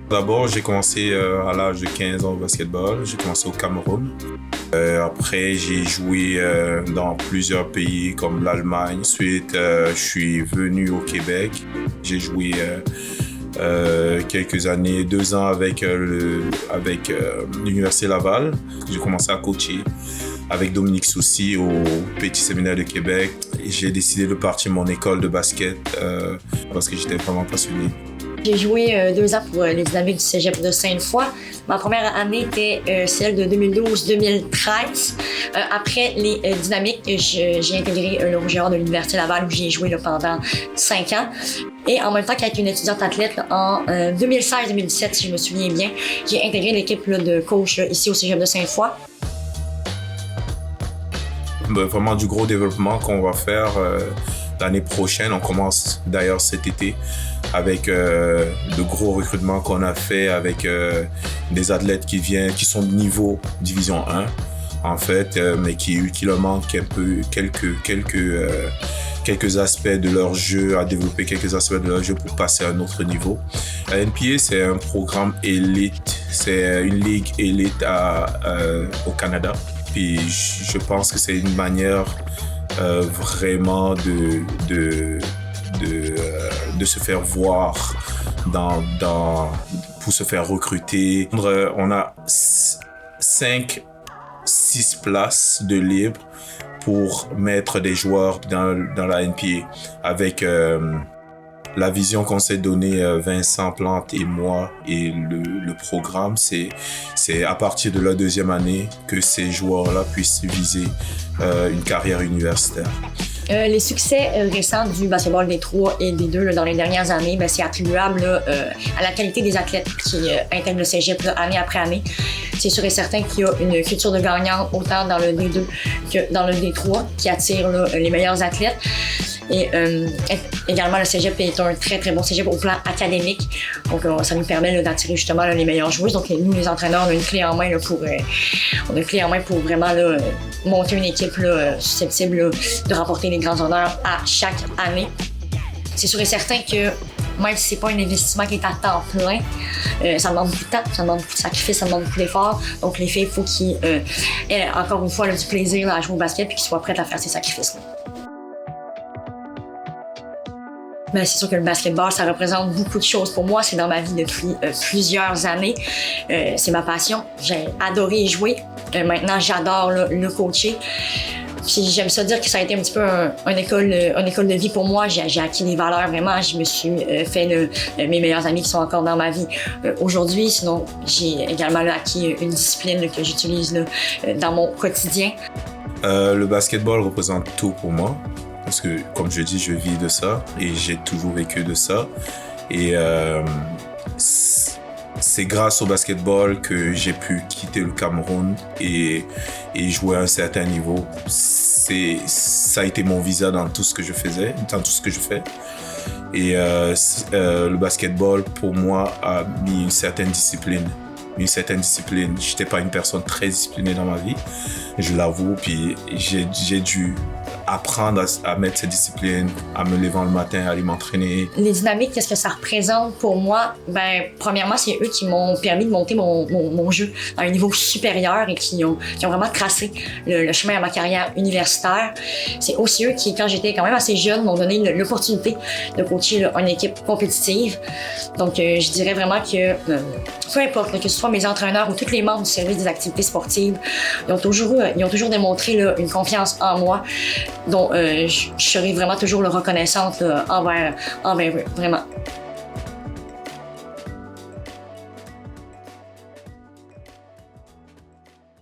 D'abord, j'ai commencé à l'âge de 15 ans au basketball. J'ai commencé au Cameroun. Après, j'ai joué dans plusieurs pays comme l'Allemagne. Ensuite, je suis venu au Québec. J'ai joué quelques années, 2 ans avec l'Université Laval. J'ai commencé à coacher avec Dominique Soucy au Petit Séminaire de Québec. J'ai décidé de partir mon école de basket parce que j'étais vraiment passionné. J'ai joué 2 ans pour les Dynamiques du Cégep de Sainte-Foy. Ma première année était celle de 2012-2013. Après les Dynamiques, j'ai intégré le Rouge et Or de l'Université Laval où j'ai joué pendant 5 ans. Et en même temps qu'être une étudiante athlète, en 2016-2017, si je me souviens bien, j'ai intégré l'équipe de coach ici au Cégep de Sainte-Foy. Vraiment du gros développement qu'on va faire l'année prochaine. On commence d'ailleurs cet été avec de gros recrutements qu'on a fait avec des athlètes qui sont de niveau Division 1 en fait, mais qui leur manquent un peu quelques aspects de leur jeu, à développer quelques aspects de leur jeu pour passer à un autre niveau. La NPA, c'est un programme élite, c'est une ligue élite au Canada. Puis je pense que c'est une manière vraiment de se faire voir pour se faire recruter. On a 5-6 places de libre pour mettre des joueurs dans la NPA avec la vision qu'on s'est donnée, Vincent Plante et moi, et le programme, c'est à partir de la 2e année que ces joueurs-là puissent viser une carrière universitaire. Les succès récents du basketball des 3 et des 2 dans les dernières années, c'est attribuable à la qualité des athlètes qui intègrent le cégep année après année. C'est sûr et certain qu'il y a une culture de gagnant autant dans le D2 que dans le D3 qui attire les meilleurs athlètes. Et également, le cégep est un très, très bon cégep au plan académique. Donc, ça nous permet d'attirer justement les meilleures joueuses. Donc, nous, les entraîneurs, on a une clé en main pour vraiment monter une équipe susceptible de remporter les grands honneurs à chaque année. C'est sûr et certain que même si c'est pas un investissement qui est à temps plein, ça demande beaucoup de temps, ça demande beaucoup de sacrifices, ça demande beaucoup d'efforts. Donc, les filles, il faut qu'ils aient encore une fois du plaisir à jouer au basket et qu'ils soient prêtes à faire ces sacrifices-là. C'est sûr que le basketball, ça représente beaucoup de choses pour moi. C'est dans ma vie depuis plusieurs années. C'est ma passion. J'ai adoré y jouer. Maintenant, j'adore le coacher. Puis j'aime ça dire que ça a été un petit peu une école de vie pour moi. J'ai acquis des valeurs vraiment. Je me suis fait mes meilleurs amis qui sont encore dans ma vie aujourd'hui. Sinon, j'ai également acquis une discipline que j'utilise dans mon quotidien. Le basketball représente tout pour moi. Parce que, comme je dis, je vis de ça et j'ai toujours vécu de ça. Et c'est grâce au basketball que j'ai pu quitter le Cameroun et jouer à un certain niveau. Ça a été mon visa dans tout ce que je faisais, dans tout ce que je fais. Et le basketball, pour moi, a mis une certaine discipline. J'étais pas une personne très disciplinée dans ma vie, je l'avoue. Puis j'ai dû apprendre à mettre cette discipline, à me lever le matin, à aller m'entraîner. Les dynamiques, qu'est-ce que ça représente pour moi? Premièrement, c'est eux qui m'ont permis de monter mon jeu à un niveau supérieur et qui ont vraiment tracé le chemin à ma carrière universitaire. C'est aussi eux qui, quand j'étais quand même assez jeune, m'ont donné l'opportunité de coacher une équipe compétitive. Donc, je dirais vraiment que peu importe, que ce soit mes entraîneurs ou tous les membres du service des activités sportives, ils ont toujours démontré une confiance en moi dont je serai vraiment toujours reconnaissante envers eux, vraiment.